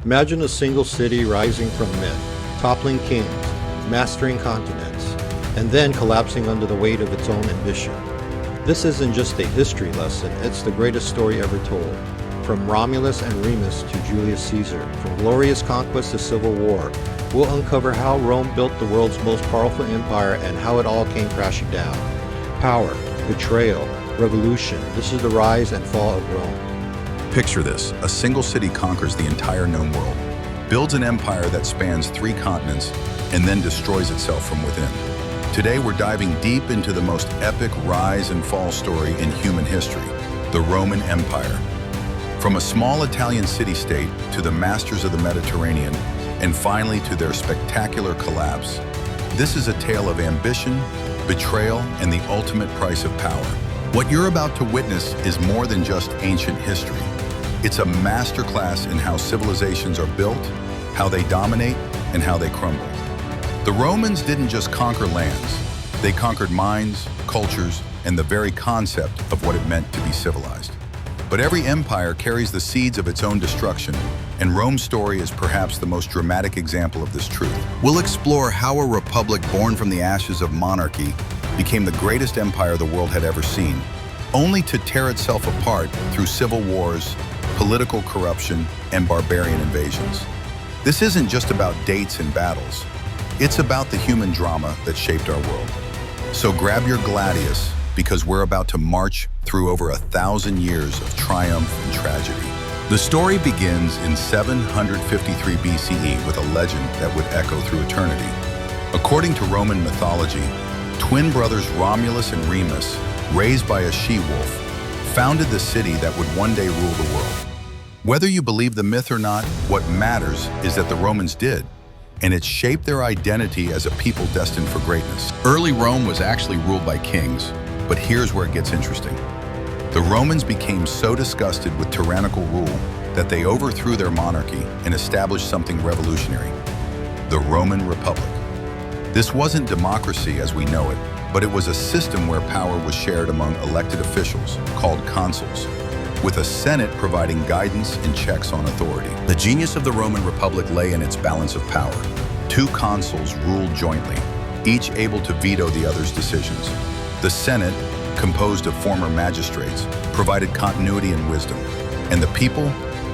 Imagine a single city rising from myth, toppling kings, mastering continents, and then collapsing under the weight of its own ambition. This isn't just a history lesson, it's the greatest story ever told. From Romulus and Remus to Julius Caesar, from glorious conquest to civil war, we'll uncover how Rome built the world's most powerful empire and how it all came crashing down. Power, betrayal, revolution, this is the rise and fall of Rome. Picture this, a single city conquers the entire known world, builds an empire that spans 3 continents, and then destroys itself from within. Today we're diving deep into the most epic rise and fall story in human history, the Roman Empire. From a small Italian city-state to the masters of the Mediterranean, and finally to their spectacular collapse, this is a tale of ambition, betrayal, and the ultimate price of power. What you're about to witness is more than just ancient history. It's a masterclass in how civilizations are built, how they dominate, and how they crumble. The Romans didn't just conquer lands, they conquered minds, cultures, and the very concept of what it meant to be civilized. But every empire carries the seeds of its own destruction, and Rome's story is perhaps the most dramatic example of this truth. We'll explore how a republic born from the ashes of monarchy became the greatest empire the world had ever seen, only to tear itself apart through civil wars, political corruption, and barbarian invasions. This isn't just about dates and battles. It's about the human drama that shaped our world. So grab your gladius, because we're about to march through over 1,000 years of triumph and tragedy. The story begins in 753 BCE with a legend that would echo through eternity. According to Roman mythology, twin brothers Romulus and Remus, raised by a she-wolf, founded the city that would one day rule the world. Whether you believe the myth or not, what matters is that the Romans did, and it shaped their identity as a people destined for greatness. Early Rome was actually ruled by kings, but here's where it gets interesting. The Romans became so disgusted with tyrannical rule that they overthrew their monarchy and established something revolutionary, the Roman Republic. This wasn't democracy as we know it, but it was a system where power was shared among elected officials, called consuls, with a Senate providing guidance and checks on authority. The genius of the Roman Republic lay in its balance of power. 2 consuls ruled jointly, each able to veto the other's decisions. The Senate, composed of former magistrates, provided continuity and wisdom. And the people,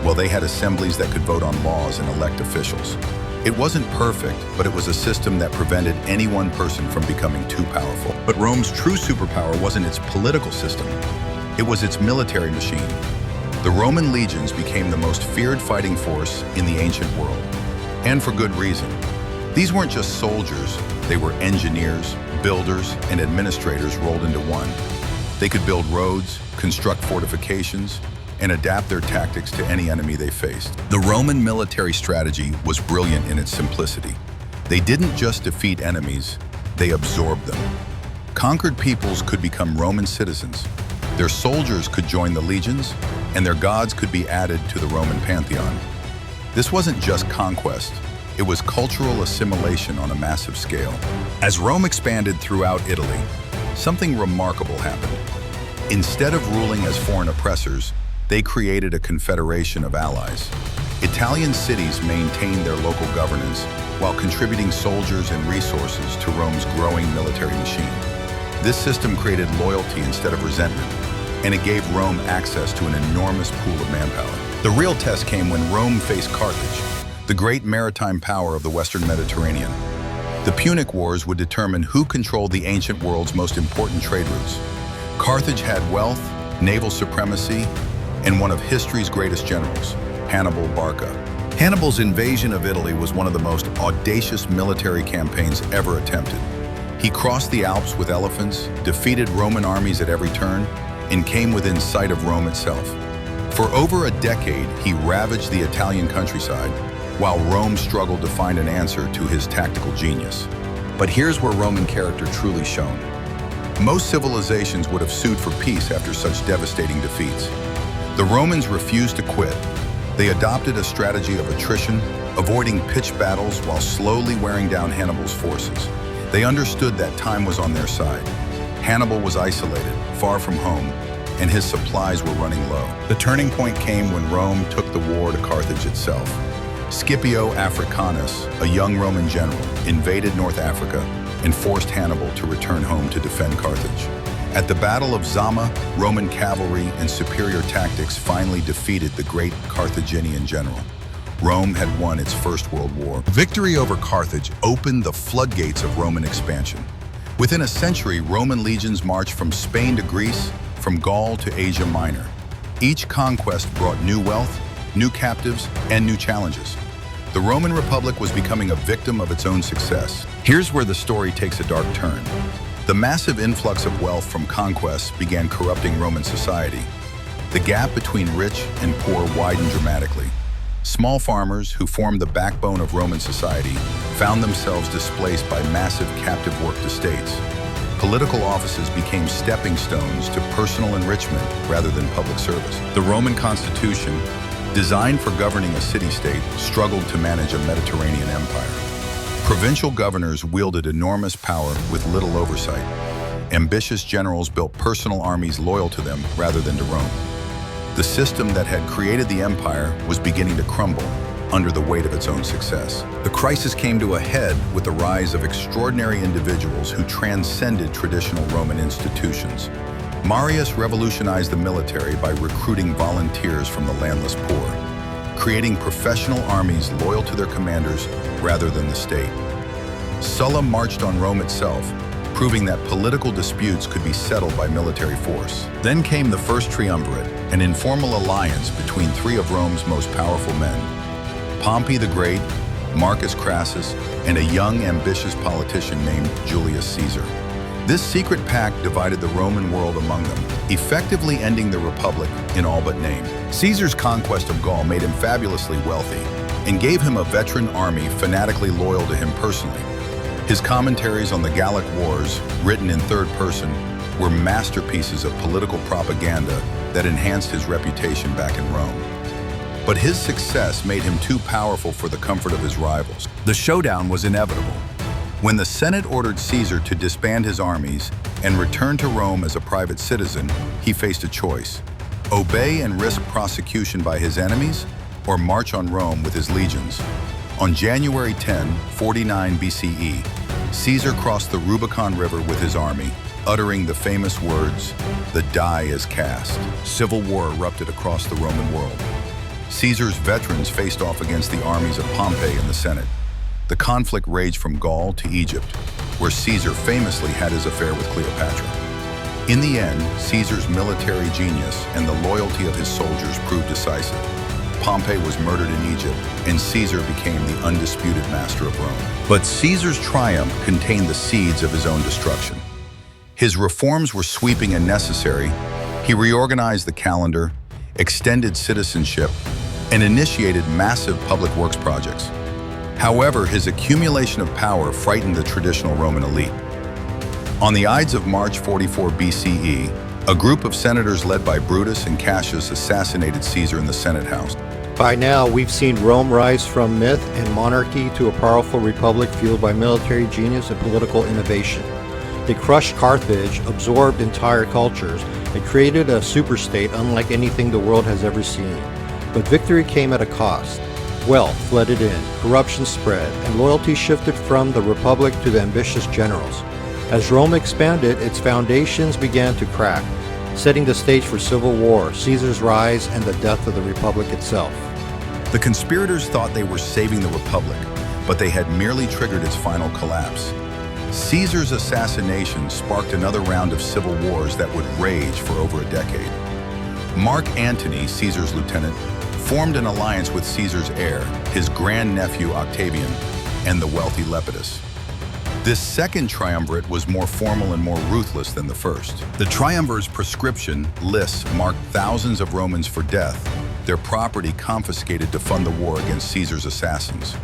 well, they had assemblies that could vote on laws and elect officials. It wasn't perfect, but it was a system that prevented any one person from becoming too powerful. But Rome's true superpower wasn't its political system. It was its military machine. The Roman legions became the most feared fighting force in the ancient world. And for good reason. These weren't just soldiers, they were engineers, builders, and administrators rolled into one. They could build roads, construct fortifications, and adapt their tactics to any enemy they faced. The Roman military strategy was brilliant in its simplicity. They didn't just defeat enemies, they absorbed them. Conquered peoples could become Roman citizens. Their soldiers could join the legions, and their gods could be added to the Roman pantheon. This wasn't just conquest, it was cultural assimilation on a massive scale. As Rome expanded throughout Italy, something remarkable happened. Instead of ruling as foreign oppressors, they created a confederation of allies. Italian cities maintained their local governance while contributing soldiers and resources to Rome's growing military machine. This system created loyalty instead of resentment, and it gave Rome access to an enormous pool of manpower. The real test came when Rome faced Carthage, the great maritime power of the Western Mediterranean. The Punic Wars would determine who controlled the ancient world's most important trade routes. Carthage had wealth, naval supremacy, and one of history's greatest generals, Hannibal Barca. Hannibal's invasion of Italy was one of the most audacious military campaigns ever attempted. He crossed the Alps with elephants, defeated Roman armies at every turn, and came within sight of Rome itself. For over a decade, he ravaged the Italian countryside, while Rome struggled to find an answer to his tactical genius. But here's where Roman character truly shone. Most civilizations would have sued for peace after such devastating defeats. The Romans refused to quit. They adopted a strategy of attrition, avoiding pitched battles while slowly wearing down Hannibal's forces. They understood that time was on their side. Hannibal was isolated, far from home, and his supplies were running low. The turning point came when Rome took the war to Carthage itself. Scipio Africanus, a young Roman general, invaded North Africa and forced Hannibal to return home to defend Carthage. At the Battle of Zama, Roman cavalry and superior tactics finally defeated the great Carthaginian general. Rome had won its First World War. Victory over Carthage opened the floodgates of Roman expansion. Within a century, Roman legions marched from Spain to Greece, from Gaul to Asia Minor. Each conquest brought new wealth, new captives, and new challenges. The Roman Republic was becoming a victim of its own success. Here's where the story takes a dark turn. The massive influx of wealth from conquests began corrupting Roman society. The gap between rich and poor widened dramatically. Small farmers, who formed the backbone of Roman society, found themselves displaced by massive captive-worked estates. Political offices became stepping stones to personal enrichment rather than public service. The Roman Constitution, designed for governing a city-state, struggled to manage a Mediterranean empire. Provincial governors wielded enormous power with little oversight. Ambitious generals built personal armies loyal to them rather than to Rome. The system that had created the empire was beginning to crumble under the weight of its own success. The crisis came to a head with the rise of extraordinary individuals who transcended traditional Roman institutions. Marius revolutionized the military by recruiting volunteers from the landless poor, creating professional armies loyal to their commanders rather than the state. Sulla marched on Rome itself, proving that political disputes could be settled by military force. Then came the First Triumvirate, an informal alliance between three of Rome's most powerful men: Pompey the Great, Marcus Crassus, and a young, ambitious politician named Julius Caesar. This secret pact divided the Roman world among them, effectively ending the Republic in all but name. Caesar's conquest of Gaul made him fabulously wealthy and gave him a veteran army fanatically loyal to him personally. His commentaries on the Gallic Wars, written in third person, were masterpieces of political propaganda that enhanced his reputation back in Rome. But his success made him too powerful for the comfort of his rivals. The showdown was inevitable. When the Senate ordered Caesar to disband his armies and return to Rome as a private citizen, he faced a choice: obey and risk prosecution by his enemies, or march on Rome with his legions. On January 10, 49 BCE, Caesar crossed the Rubicon River with his army, uttering the famous words, "The die is cast." Civil war erupted across the Roman world. Caesar's veterans faced off against the armies of Pompey and the Senate. The conflict raged from Gaul to Egypt, where Caesar famously had his affair with Cleopatra. In the end, Caesar's military genius and the loyalty of his soldiers proved decisive. Pompey was murdered in Egypt, and Caesar became the undisputed master of Rome. But Caesar's triumph contained the seeds of his own destruction. His reforms were sweeping and necessary. He reorganized the calendar, extended citizenship, and initiated massive public works projects. However, his accumulation of power frightened the traditional Roman elite. On the Ides of March 44 BCE, a group of senators led by Brutus and Cassius assassinated Caesar in the Senate House. By now, we've seen Rome rise from myth and monarchy to a powerful republic fueled by military genius and political innovation. They crushed Carthage, absorbed entire cultures, and created a superstate unlike anything the world has ever seen. But victory came at a cost. Wealth flooded in, corruption spread, and loyalty shifted from the republic to the ambitious generals. As Rome expanded, its foundations began to crack, setting the stage for civil war, Caesar's rise, and the death of the republic itself. The conspirators thought they were saving the Republic, but they had merely triggered its final collapse. Caesar's assassination sparked another round of civil wars that would rage for over a decade. Mark Antony, Caesar's lieutenant, formed an alliance with Caesar's heir, his grandnephew Octavian, and the wealthy Lepidus. This second triumvirate was more formal and more ruthless than the first. The triumvirate's prescription lists marked thousands of Romans for death, their property confiscated to fund the war against Caesar's assassins.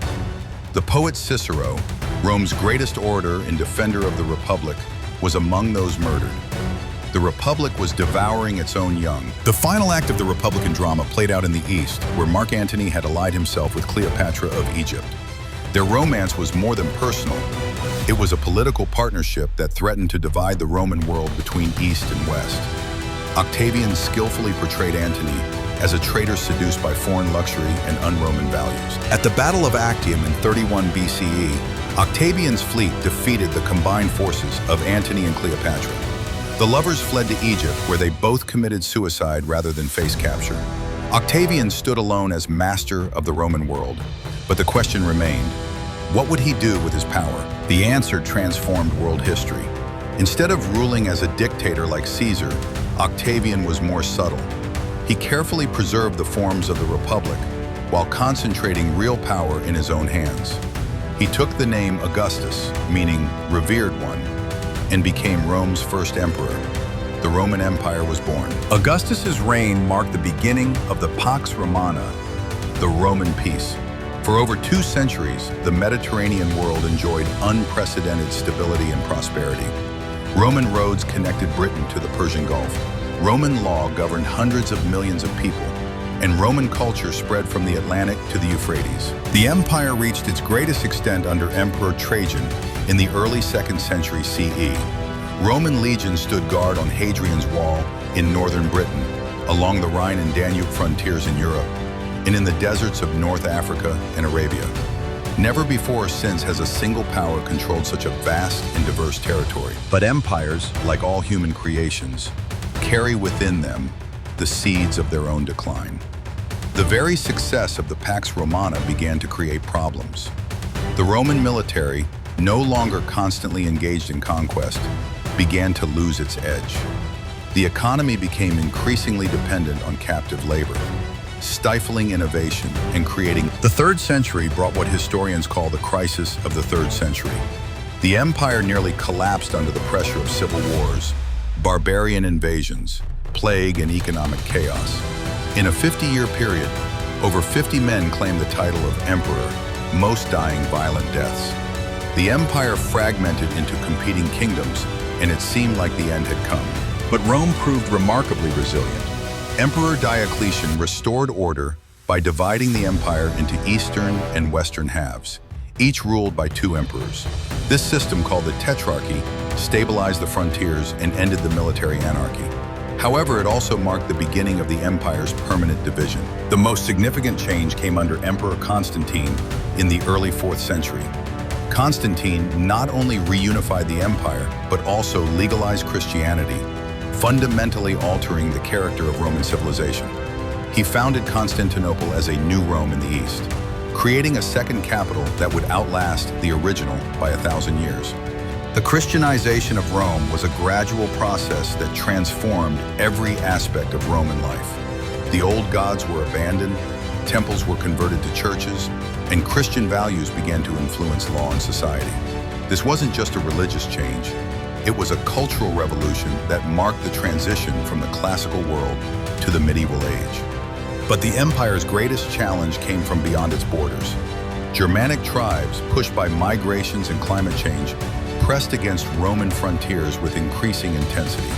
The poet Cicero, Rome's greatest orator and defender of the Republic, was among those murdered. The Republic was devouring its own young. The final act of the Republican drama played out in the East, where Mark Antony had allied himself with Cleopatra of Egypt. Their romance was more than personal. It was a political partnership that threatened to divide the Roman world between East and West. Octavian skillfully portrayed Antony, as a traitor seduced by foreign luxury and un-Roman values. At the Battle of Actium in 31 BCE, Octavian's fleet defeated the combined forces of Antony and Cleopatra. The lovers fled to Egypt, where they both committed suicide rather than face capture. Octavian stood alone as master of the Roman world, but the question remained, what would he do with his power? The answer transformed world history. Instead of ruling as a dictator like Caesar, Octavian was more subtle. He carefully preserved the forms of the Republic while concentrating real power in his own hands. He took the name Augustus, meaning revered one, and became Rome's first emperor. The Roman Empire was born. Augustus's reign marked the beginning of the Pax Romana, the Roman peace. For over 2 centuries, the Mediterranean world enjoyed unprecedented stability and prosperity. Roman roads connected Britain to the Persian Gulf. Roman law governed hundreds of millions of people, and Roman culture spread from the Atlantic to the Euphrates. The empire reached its greatest extent under Emperor Trajan in the early 2nd century CE. Roman legions stood guard on Hadrian's Wall in northern Britain, along the Rhine and Danube frontiers in Europe, and in the deserts of North Africa and Arabia. Never before or since has a single power controlled such a vast and diverse territory. But empires, like all human creations, carry within them the seeds of their own decline. The very success of the Pax Romana began to create problems. The Roman military, no longer constantly engaged in conquest, began to lose its edge. The economy became increasingly dependent on captive labor, stifling innovation and creating. The 3rd century brought what historians call the crisis of the 3rd century. The empire nearly collapsed under the pressure of civil wars, barbarian invasions, plague, and economic chaos. In a 50-year period, over 50 men claimed the title of emperor, most dying violent deaths. The empire fragmented into competing kingdoms, and it seemed like the end had come. But Rome proved remarkably resilient. Emperor Diocletian restored order by dividing the empire into eastern and western halves, each ruled by 2 emperors. This system, called the Tetrarchy, stabilized the frontiers and ended the military anarchy. However, it also marked the beginning of the empire's permanent division. The most significant change came under Emperor Constantine in the early 4th century. Constantine not only reunified the empire, but also legalized Christianity, fundamentally altering the character of Roman civilization. He founded Constantinople as a new Rome in the east, creating a second capital that would outlast the original by 1,000 years. The Christianization of Rome was a gradual process that transformed every aspect of Roman life. The old gods were abandoned, temples were converted to churches, and Christian values began to influence law and society. This wasn't just a religious change. It was a cultural revolution that marked the transition from the classical world to the medieval age. But the empire's greatest challenge came from beyond its borders. Germanic tribes, pushed by migrations and climate change, pressed against Roman frontiers with increasing intensity.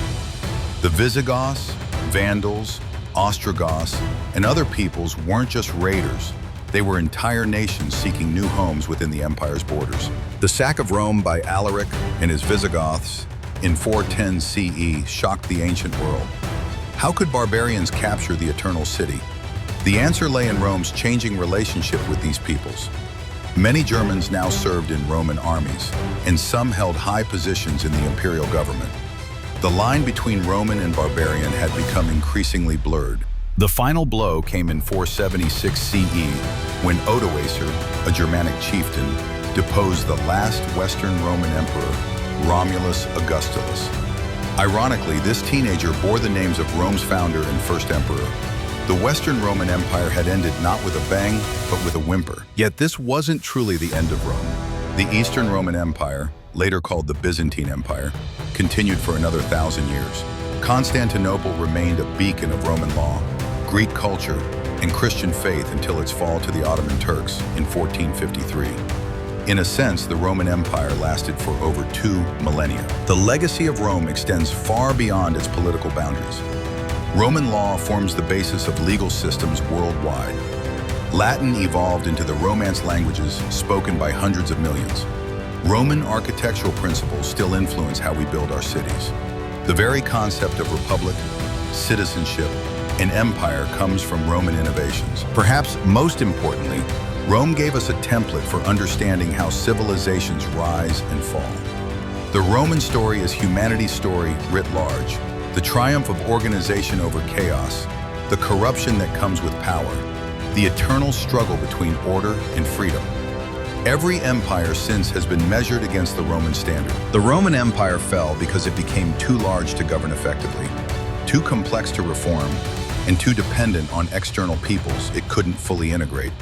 The Visigoths, Vandals, Ostrogoths, and other peoples weren't just raiders. They were entire nations seeking new homes within the empire's borders. The sack of Rome by Alaric and his Visigoths in 410 CE shocked the ancient world. How could barbarians capture the Eternal City? The answer lay in Rome's changing relationship with these peoples. Many Germans now served in Roman armies, and some held high positions in the imperial government. The line between Roman and barbarian had become increasingly blurred. The final blow came in 476 CE, when Odoacer, a Germanic chieftain, deposed the last Western Roman emperor, Romulus Augustulus. Ironically, this teenager bore the names of Rome's founder and first emperor. The Western Roman Empire had ended not with a bang, but with a whimper. Yet this wasn't truly the end of Rome. The Eastern Roman Empire, later called the Byzantine Empire, continued for another 1,000 years. Constantinople remained a beacon of Roman law, Greek culture, and Christian faith until its fall to the Ottoman Turks in 1453. In a sense, the Roman Empire lasted for over 2 millennia. The legacy of Rome extends far beyond its political boundaries. Roman law forms the basis of legal systems worldwide. Latin evolved into the Romance languages spoken by hundreds of millions. Roman architectural principles still influence how we build our cities. The very concept of republic, citizenship, an empire comes from Roman innovations. Perhaps most importantly, Rome gave us a template for understanding how civilizations rise and fall. The Roman story is humanity's story writ large, the triumph of organization over chaos, the corruption that comes with power, the eternal struggle between order and freedom. Every empire since has been measured against the Roman standard. The Roman Empire fell because it became too large to govern effectively, too complex to reform, and too dependent on external peoples it couldn't fully integrate.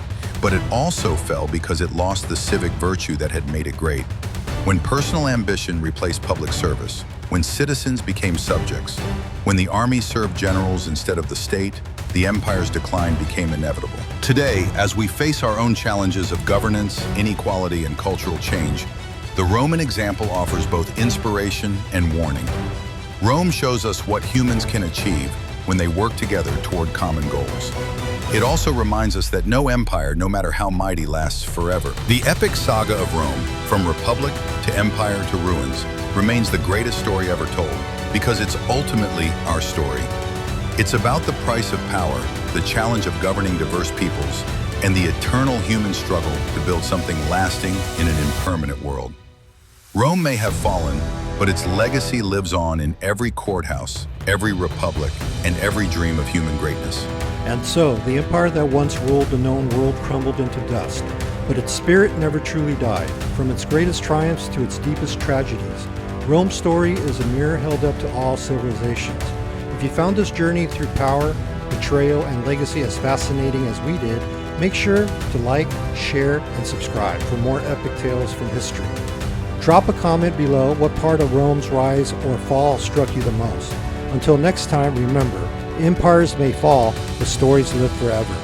But it also fell because it lost the civic virtue that had made it great. When personal ambition replaced public service, when citizens became subjects, when the army served generals instead of the state, the empire's decline became inevitable. Today, as we face our own challenges of governance, inequality, and cultural change, the Roman example offers both inspiration and warning. Rome shows us what humans can achieve when they work together toward common goals. It also reminds us that no empire, no matter how mighty, lasts forever. The epic saga of Rome, from republic to empire to ruins, remains the greatest story ever told, because it's ultimately our story. It's about the price of power, the challenge of governing diverse peoples, and the eternal human struggle to build something lasting in an impermanent world. Rome may have fallen, but its legacy lives on in every courthouse, every republic, and every dream of human greatness. And so, the empire that once ruled the known world crumbled into dust, but its spirit never truly died. From its greatest triumphs to its deepest tragedies, Rome's story is a mirror held up to all civilizations. If you found this journey through power, betrayal, and legacy as fascinating as we did, make sure to like, share, and subscribe for more epic tales from history. Drop a comment below what part of Rome's rise or fall struck you the most. Until next time, remember, empires may fall, but stories live forever.